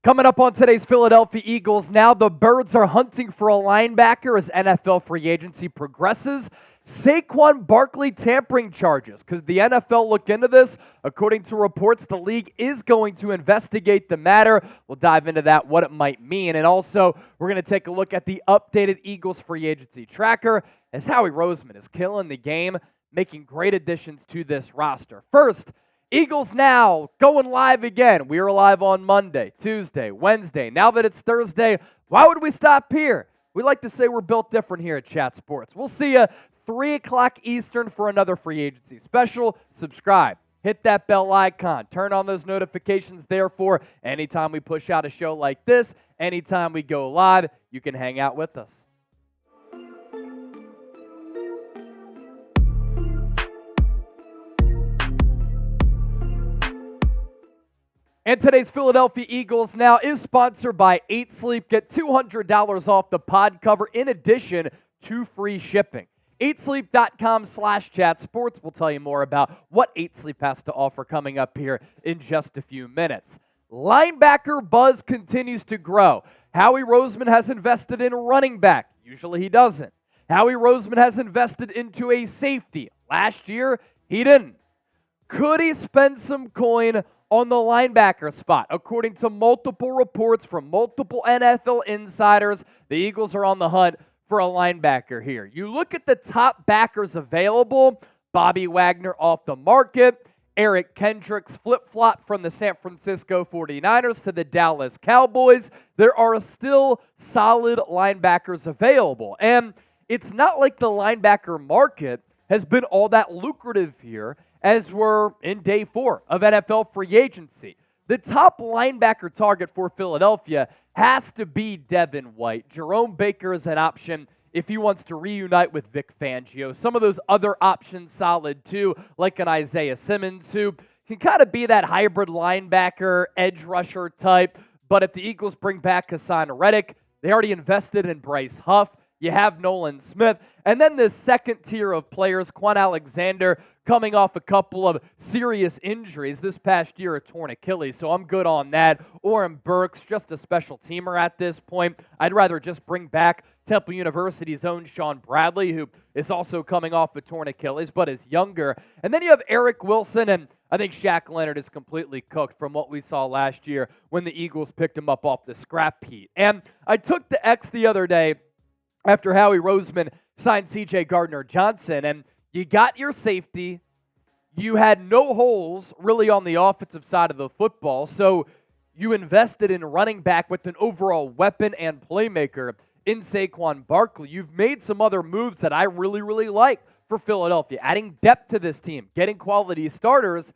Coming up on today's Philadelphia Eagles, now the Birds are hunting for a linebacker as NFL free agency progresses. Saquon Barkley tampering charges. Could the NFL look into this? According to reports, the league is going to investigate the matter. We'll dive into that, what it might mean. And also, we're going to take a look at the updated Eagles free agency tracker as Howie Roseman is killing the game, making great additions to this roster. First, Eagles now going live again. We were live on Monday, Tuesday, Wednesday. Now that it's Thursday, why would we stop here? We like to say we're built different here at Chat Sports. We'll see you 3 o'clock Eastern for another free agency special. Subscribe. Hit that bell icon. Turn on those notifications. Therefore, anytime we push out a show like this, anytime we go live, you can hang out with us. And today's Philadelphia Eagles now is sponsored by 8 Sleep. Get $200 off the pod cover in addition to free shipping. 8sleep.com/chatsports will tell you more about what 8 Sleep has to offer coming up here in just a few minutes. Linebacker buzz continues to grow. Howie Roseman has invested in a running back. Usually he doesn't. Howie Roseman has invested into a safety. Last year, he didn't. Could he spend some coin on the linebacker spot? According to multiple reports from multiple NFL insiders, the Eagles are on the hunt for a linebacker here. You look at the top backers available: Bobby Wagner off the market, Eric Kendricks flip-flop from the San Francisco 49ers to the Dallas Cowboys. There are still solid linebackers available, and it's not like the linebacker market has been all that lucrative here as we're in day 4 of NFL free agency. The top linebacker target for Philadelphia has to be Devin White. Jerome Baker is an option if he wants to reunite with Vic Fangio. Some of those other options solid too, like an Isaiah Simmons, who can kind of be that hybrid linebacker, edge rusher type. But if the Eagles bring back Hassan Reddick, they already invested in Bryce Huff. You have Nolan Smith. And then the second tier of players, Quan Alexander, coming off a couple of serious injuries. This past year, a torn Achilles, so I'm good on that. Oren Burks, just a special teamer at this point. I'd rather just bring back Temple University's own Sean Bradley, who is also coming off a torn Achilles, but is younger. And then you have Eric Wilson, and I think Shaq Leonard is completely cooked from what we saw last year when the Eagles picked him up off the scrap heap. And I took the X the other day after Howie Roseman signed C.J. Gardner-Johnson, and you got your safety. You had no holes really on the offensive side of the football, so you invested in running back with an overall weapon and playmaker in Saquon Barkley. You've made some other moves that I really, really like for Philadelphia, adding depth to this team, getting quality starters.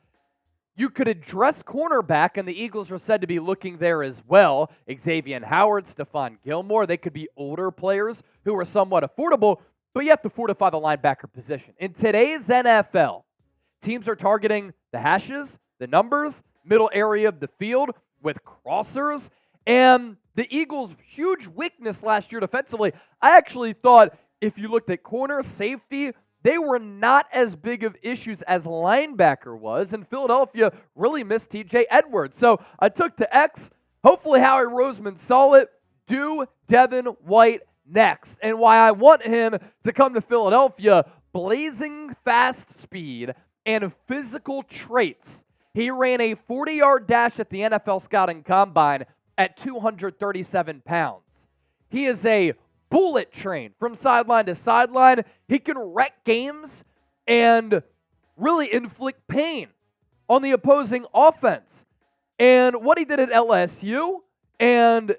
You could address cornerback, and the Eagles are said to be looking there as well. Xavier Howard, Stephon Gilmore, they could be older players who are somewhat affordable, but you have to fortify the linebacker position. In today's NFL, teams are targeting the hashes, the numbers, middle area of the field with crossers, and the Eagles' huge weakness last year defensively, I actually thought if you looked at corner, safety, they were not as big of issues as linebacker was, and Philadelphia really missed TJ Edwards. So I took to X. Hopefully Howie Roseman saw it. Do Devin White next. And why I want him to come to Philadelphia: blazing fast speed and physical traits. He ran a 40-yard dash at the NFL Scouting Combine at 237 pounds. He is a bullet train from sideline to sideline. He can wreck games and really inflict pain on the opposing offense. And what he did at LSU and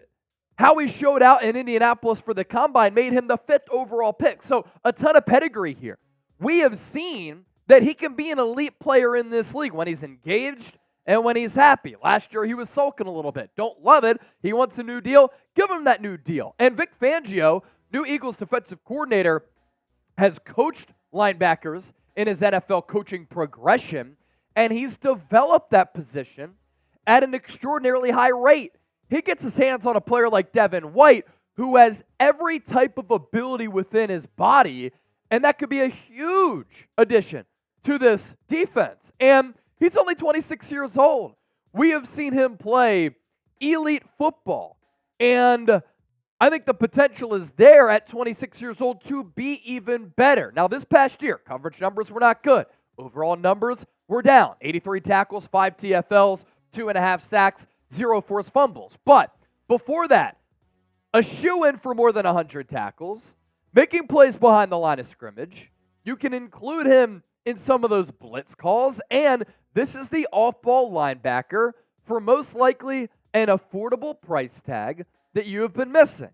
how he showed out in Indianapolis for the Combine made him the 5th overall pick. So a ton of pedigree here. We have seen that he can be an elite player in this league when he's engaged and when he's happy. Last year, he was sulking a little bit. Don't love it. He wants a new deal. Give him that new deal. And Vic Fangio, new Eagles defensive coordinator, has coached linebackers in his NFL coaching progression, and he's developed that position at an extraordinarily high rate. He gets his hands on a player like Devin White, who has every type of ability within his body, and that could be a huge addition to this defense. And he's only 26 years old. We have seen him play elite football. And I think the potential is there at 26 years old to be even better. Now, this past year, coverage numbers were not good. Overall numbers were down. 83 tackles, 5 TFLs, 2.5 sacks, 0 forced fumbles. But before that, a shoo-in for more than 100 tackles, making plays behind the line of scrimmage. You can include him in some of those blitz calls, and this is the off-ball linebacker for most likely an affordable price tag that you have been missing.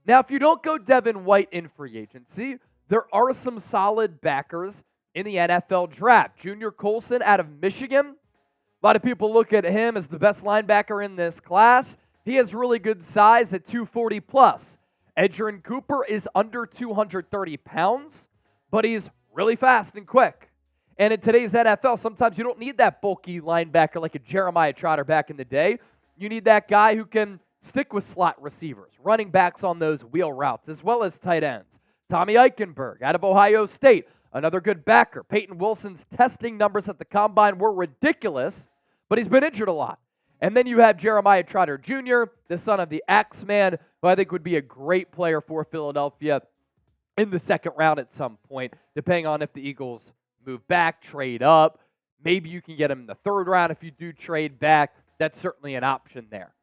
Now, if you don't go Devin White in free agency, there are some solid backers in the NFL draft. Junior Colson out of Michigan. A lot of people look at him as the best linebacker in this class. He has really good size at 240 plus. Edgerrin Cooper is under 230 pounds, but he's really fast and quick. And in today's NFL, sometimes you don't need that bulky linebacker like a Jeremiah Trotter back in the day. You need that guy who can stick with slot receivers, running backs on those wheel routes, as well as tight ends. Tommy Eichenberg out of Ohio State, another good backer. Peyton Wilson's testing numbers at the Combine were ridiculous, but he's been injured a lot. And then you have Jeremiah Trotter Jr., the son of the Axeman, who I think would be a great player for Philadelphia in the second round at some point, depending on if the Eagles move back, trade up. Maybe you can get him in the third round if you do trade back. That's certainly an option there.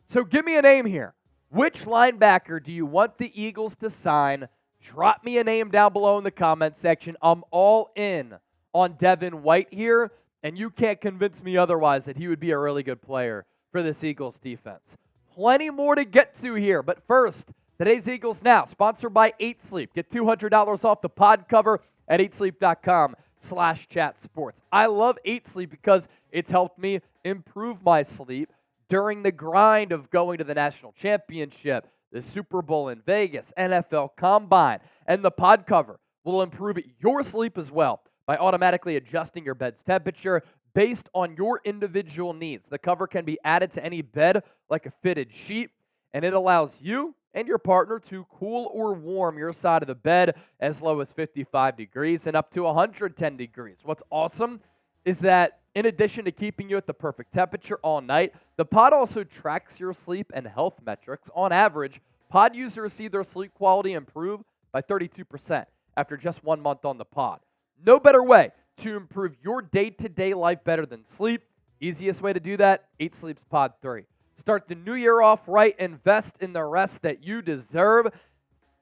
So give me a name here. Which linebacker do you want the Eagles to sign? Drop me a name down below in the comment section. I'm all in on Devin White here, and you can't convince me otherwise that he would be a really good player for this Eagles defense. Plenty more to get to here, but first, today's Eagles Now, sponsored by 8 Sleep. Get $200 off the pod cover at 8sleep.com/chatsports. I love 8 Sleep because it's helped me improve my sleep during the grind of going to the national championship, the Super Bowl in Vegas, NFL Combine, and the pod cover will improve your sleep as well by automatically adjusting your bed's temperature based on your individual needs. The cover can be added to any bed like a fitted sheet, and it allows you and your partner to cool or warm your side of the bed as low as 55 degrees and up to 110 degrees. What's awesome is that in addition to keeping you at the perfect temperature all night, the pod also tracks your sleep and health metrics. On average, pod users see their sleep quality improve by 32% after just 1 month on the pod. No better way to improve your day-to-day life better than sleep. Easiest way to do that, 8 Sleep's Pod 3. Start the new year off right, invest in the rest that you deserve,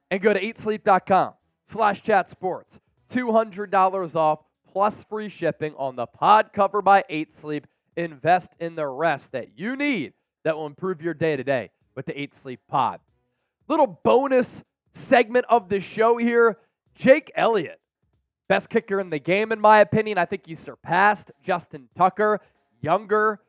and go to 8sleep.com/chatsports. $200 off plus free shipping on the pod cover by 8 Sleep. Invest in the rest that you need that will improve your day-to-day with the 8 Sleep Pod. Little bonus segment of the show here. Jake Elliott, best kicker in the game in my opinion. I think he surpassed Justin Tucker. Younger,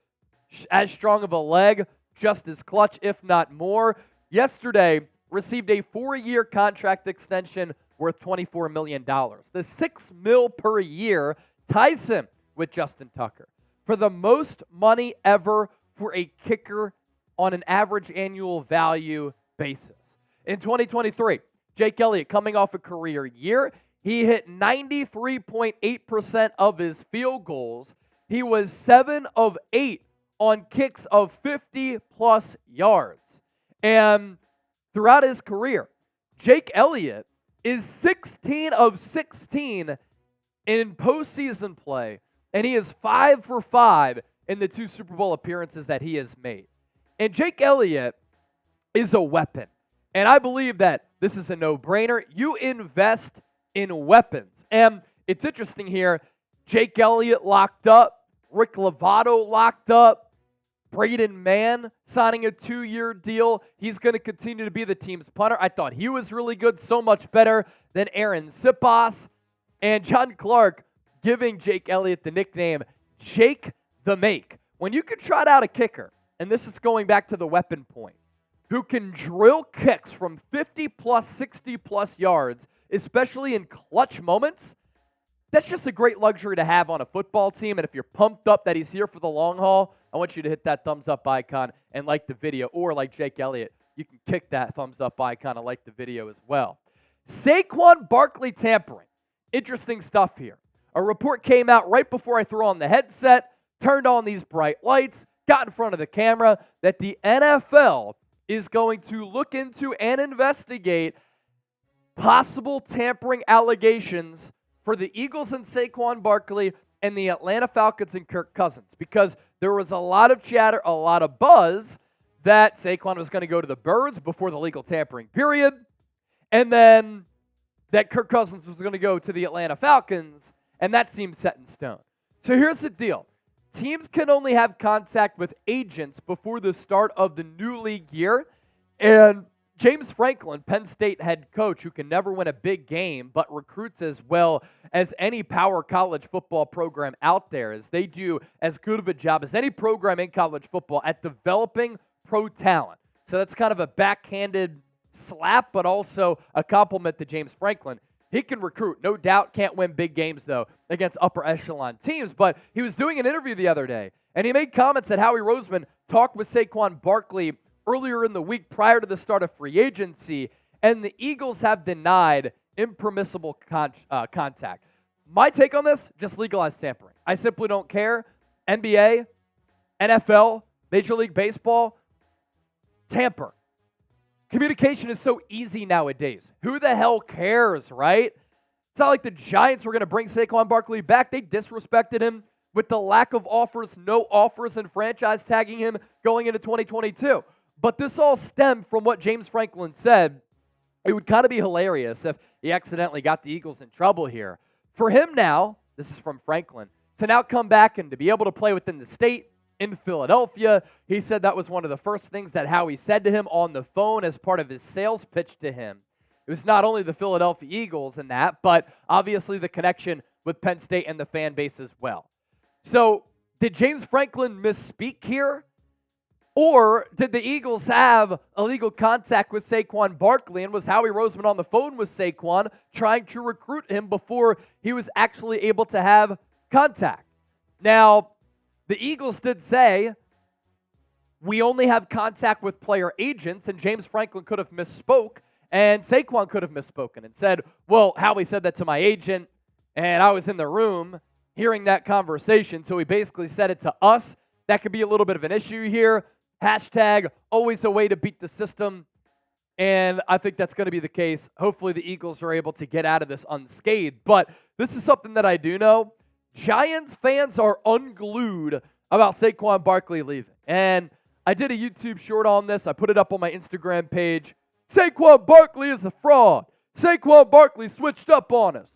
as strong of a leg, just as clutch, if not more. Yesterday, received a 4-year contract extension worth $24 million. The $6 million per year ties him with Justin Tucker for the most money ever for a kicker on an average annual value basis. In 2023, Jake Elliott, coming off a career year, he hit 93.8% of his field goals. He was 7 of 8 on kicks of 50-plus yards. And throughout his career, Jake Elliott is 16 of 16 in postseason play, and he is 5 for 5 in the 2 Super Bowl appearances that he has made. And Jake Elliott is a weapon. And I believe that this is a no-brainer. You invest in weapons. And it's interesting here, Jake Elliott locked up, Rick Lovato locked up, Braden Mann signing a 2-year deal. He's going to continue to be the team's punter. I thought he was really good, so much better than Aaron Siposs. And John Clark giving Jake Elliott the nickname Jake the Make. When you can trot out a kicker, and this is going back to the weapon point, who can drill kicks from 50-plus, 60-plus yards, especially in clutch moments, that's just a great luxury to have on a football team. And if you're pumped up that he's here for the long haul, I want you to hit that thumbs up icon and like the video. Or like Jake Elliott, you can kick that thumbs up icon and like the video as well. Saquon Barkley tampering. Interesting stuff here. A report came out right before I threw on the headset, turned on these bright lights, got in front of the camera that the NFL is going to look into and investigate possible tampering allegations for the Eagles and Saquon Barkley and the Atlanta Falcons and Kirk Cousins, because there was a lot of chatter, a lot of buzz that Saquon was going to go to the Birds before the legal tampering period, and then that Kirk Cousins was going to go to the Atlanta Falcons, and that seems set in stone. So here's the deal. Teams can only have contact with agents before the start of the new league year, and James Franklin, Penn State head coach, who can never win a big game but recruits as well as any power college football program out there, as they do as good of a job as any program in college football at developing pro talent. So that's kind of a backhanded slap, but also a compliment to James Franklin. He can recruit, no doubt. Can't win big games, though, against upper echelon teams. But he was doing an interview the other day, and he made comments that Howie Roseman talked with Saquon Barkley earlier in the week prior to the start of free agency, and the Eagles have denied impermissible contact. My take on this, just legalize tampering. I simply don't care. NBA, NFL, Major League Baseball, tamper. Communication is so easy nowadays. Who the hell cares, right? It's not like the Giants were going to bring Saquon Barkley back. They disrespected him with the lack of offers, no offers, and franchise tagging him going into 2022. But this all stemmed from what James Franklin said. It would kind of be hilarious if he accidentally got the Eagles in trouble here. For him now, this is from Franklin, to now come back and to be able to play within the state in Philadelphia, he said that was one of the first things that Howie said to him on the phone as part of his sales pitch to him. It was not only the Philadelphia Eagles and that, but obviously the connection with Penn State and the fan base as well. So did James Franklin misspeak here? Or did the Eagles have illegal contact with Saquon Barkley, and was Howie Roseman on the phone with Saquon trying to recruit him before he was actually able to have contact? Now, the Eagles did say, we only have contact with player agents, and James Franklin could have misspoke, and Saquon could have misspoken and said, well, Howie said that to my agent, and I was in the room hearing that conversation, so he basically said it to us. That could be a little bit of an issue here. Hashtag, always a way to beat the system, and I think that's going to be the case. Hopefully the Eagles are able to get out of this unscathed, but this is something that I do know. Giants fans are unglued about Saquon Barkley leaving, and I did a YouTube short on this. I put it up on my Instagram page. Saquon Barkley is a fraud. Saquon Barkley switched up on us.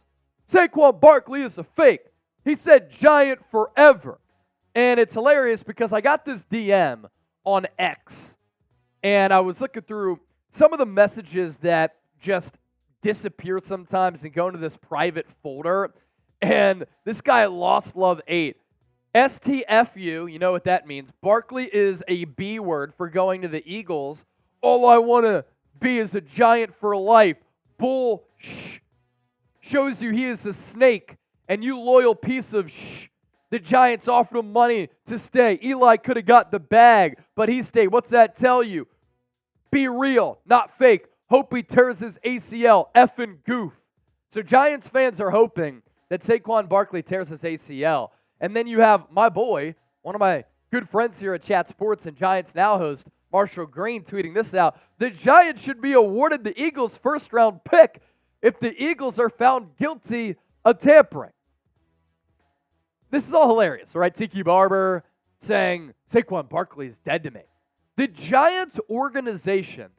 Saquon Barkley is a fake. He said Giant forever, and it's hilarious because I got this DM on X, and I was looking through some of the messages that just disappear sometimes and go into this private folder, and this guy Lost Love 8, STFU, you know what that means. Barkley is a B word for going to the Eagles. All I want to be is a Giant for life. Bull shows you he is a snake, and you loyal piece of The Giants offered him money to stay. Eli could have got the bag, but he stayed. What's that tell you? Be real, not fake. Hope he tears his ACL. Effing goof. So Giants fans are hoping that Saquon Barkley tears his ACL. And then you have my boy, one of my good friends here at Chat Sports and Giants Now host, Marshall Green, tweeting this out. The Giants should be awarded the Eagles' first-round pick if the Eagles are found guilty of tampering. This is all hilarious, right? Tiki Barber saying Saquon Barkley is dead to me. The Giants organization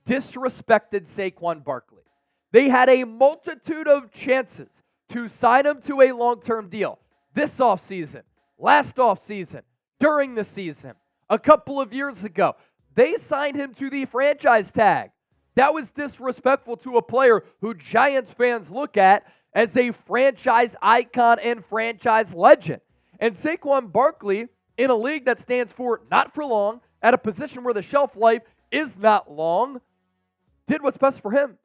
disrespected Saquon Barkley. They had a multitude of chances to sign him to a long-term deal this offseason, last offseason, during the season, a couple of years ago. They signed him to the franchise tag. That was disrespectful to a player who Giants fans look at as a franchise icon and franchise legend. And Saquon Barkley, in a league that stands for not for long, at a position where the shelf life is not long, did what's best for him.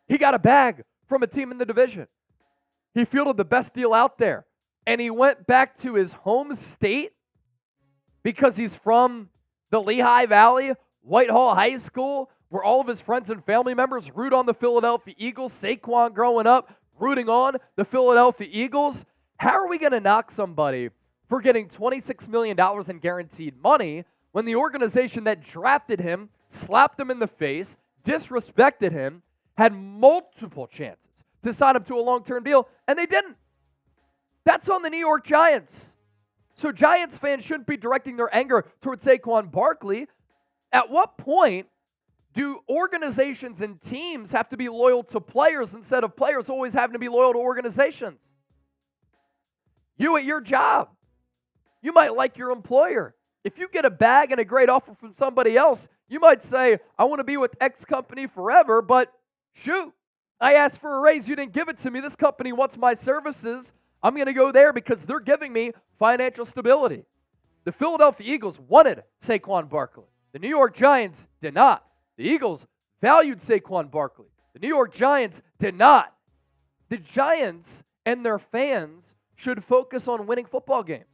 He got a bag from a team in the division. He fielded the best deal out there. And he went back to his home state because he's from the Lehigh Valley, Whitehall High School, where all of his friends and family members root on the Philadelphia Eagles. Saquon growing up rooting on the Philadelphia Eagles. How are we going to knock somebody for getting $26 million in guaranteed money when the organization that drafted him slapped him in the face, disrespected him, had multiple chances to sign him to a long-term deal, and they didn't. That's on the New York Giants. So Giants fans shouldn't be directing their anger towards Saquon Barkley. At what point do organizations and teams have to be loyal to players instead of players always having to be loyal to organizations? You at your job, you might like your employer. If you get a bag and a great offer from somebody else, you might say, I want to be with X company forever, but shoot, I asked for a raise. You didn't give it to me. This company wants my services. I'm going to go there because they're giving me financial stability. The Philadelphia Eagles wanted Saquon Barkley. The New York Giants did not. The Eagles valued Saquon Barkley. The New York Giants did not. The Giants and their fans should focus on winning football games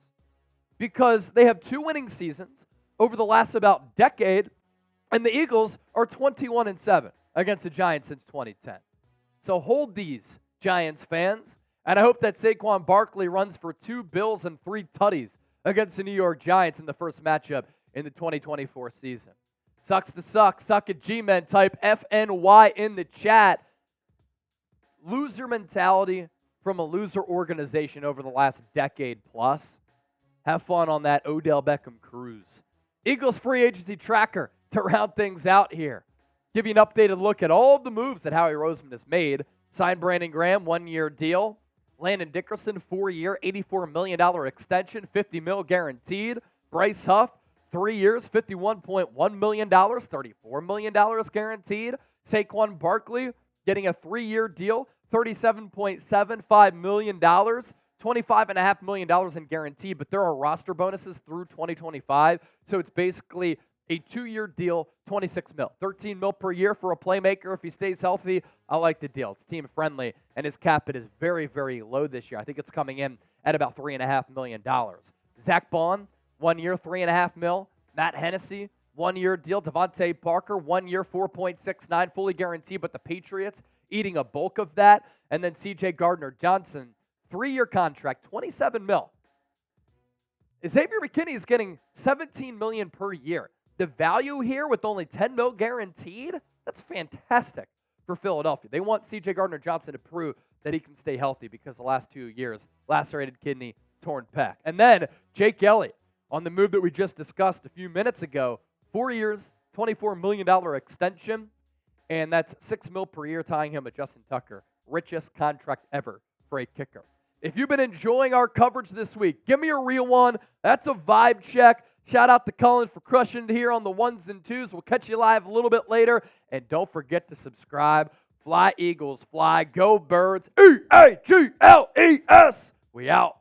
because they have 2 winning seasons over the last about decade, and the Eagles are 21-7 against the Giants since 2010. So hold these, Giants fans, and I hope that Saquon Barkley runs for 2 bills and 3 tutties against the New York Giants in the first matchup in the 2024 season. Sucks to suck. Suck at G-Men. Type FNY in the chat. Loser mentality from a loser organization over the last decade plus. Have fun on that Odell Beckham cruise. Eagles free agency tracker to round things out here. Give you an updated look at all of the moves that Howie Roseman has made. Signed Brandon Graham, 1-year deal. Landon Dickerson, 4-year, $84 million extension, $50 million guaranteed. Bryce Huff, 3 years, $51.1 million, $34 million guaranteed. Saquon Barkley getting a 3-year deal, $37.75 million, $25.5 million in guaranteed, but there are roster bonuses through 2025, so it's basically a 2-year deal, $26 million, $13 million per year for a playmaker if he stays healthy. I like the deal. It's team friendly, and his cap hit is very, very low this year. I think it's coming in at about $3.5 million. Zach Bond, 1 year, $3.5 million. Matt Hennessy, 1-year deal. Devontae Parker, 1 year, $4.69, fully guaranteed, but the Patriots eating a bulk of that. And then C.J. Gardner-Johnson, 3-year contract, $27 million. Xavier McKinney is getting $17 million per year. The value here with only $10 million guaranteed, that's fantastic for Philadelphia. They want C.J. Gardner-Johnson to prove that he can stay healthy because the last 2 years, lacerated kidney, torn pec. And then Jake Elliott on the move that we just discussed a few minutes ago, 4 years, $24 million extension, and that's $6 million per year, tying him with Justin Tucker, richest contract ever for a kicker. If you've been enjoying our coverage this week, give me a real one. That's a vibe check. Shout out to Colin for crushing it here on the 1s and 2s. We'll catch you live a little bit later. And don't forget to subscribe. Fly Eagles, fly. Go Birds. E-A-G-L-E-S. We out.